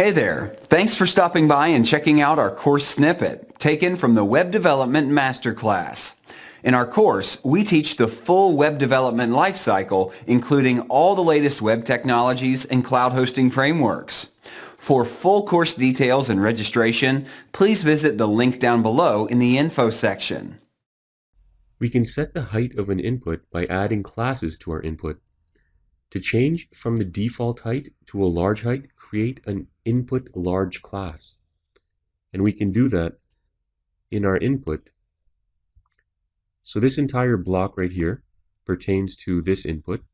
Hey there, thanks for stopping by and checking out our course snippet taken from the Web Development Masterclass. In our course, we teach the full web development lifecycle, including all the latest web technologies and cloud hosting frameworks. For full course details and registration, please visit the link down below in the info section. We can set the height of an input by adding classes to our input. To change from the default height to a large height, create an input large class. And we can do that in our input. So this entire block right here pertains to this input.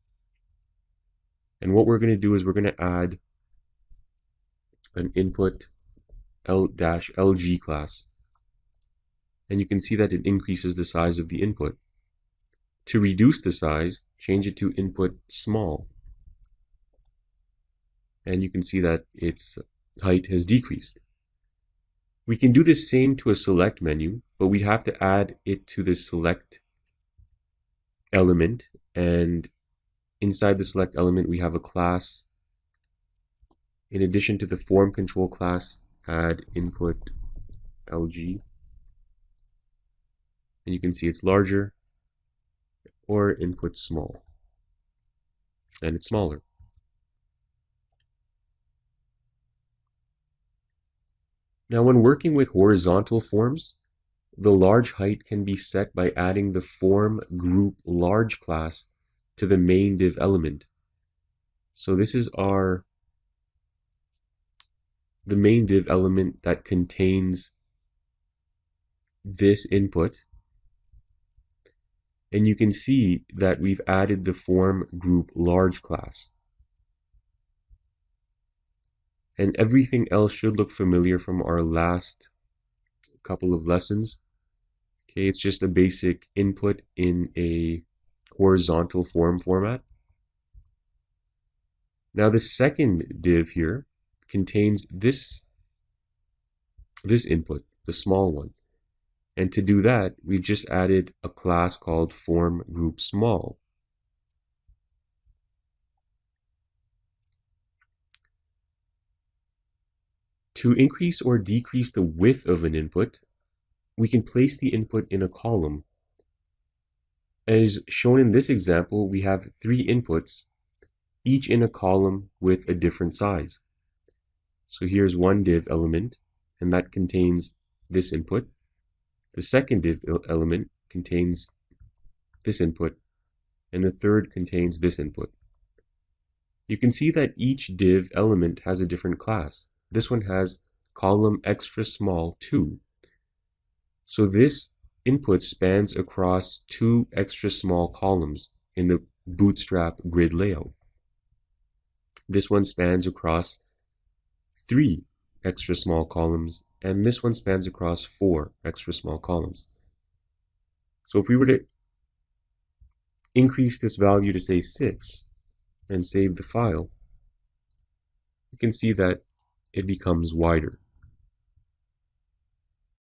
And what we're going to do is we're going to add an input L-LG class. And you can see that it increases the size of the input. To reduce the size, change it to input small. And you can see that its height has decreased. We can do the same to a select menu, but we have to add it to the select element. And inside the select element, we have a class. In addition to the form control class, add input LG. And you can see it's larger, or input small, and it's smaller. Now when working with horizontal forms, the large height can be set by adding the form group large class to the main div element. So this is the main div element that contains this input. And you can see that we've added the form group large class. And everything else should look familiar from our last couple of lessons. Okay, it's just a basic input in a horizontal form format. Now the second div here contains this input, the small one. And to do that, we've just added a class called form group small. To increase or decrease the width of an input, we can place the input in a column. As shown in this example, we have 3 inputs, each in a column with a different size. So here's one div element, and that contains this input. The second div element contains this input, and the third contains this input. You can see that each div element has a different class. This one has column extra small 2. So this input spans across 2 extra small columns in the Bootstrap grid layout. This one spans across 3 extra small columns, and this one spans across 4 extra small columns. So if we were to increase this value to say 6 and save the file, you can see that it becomes wider.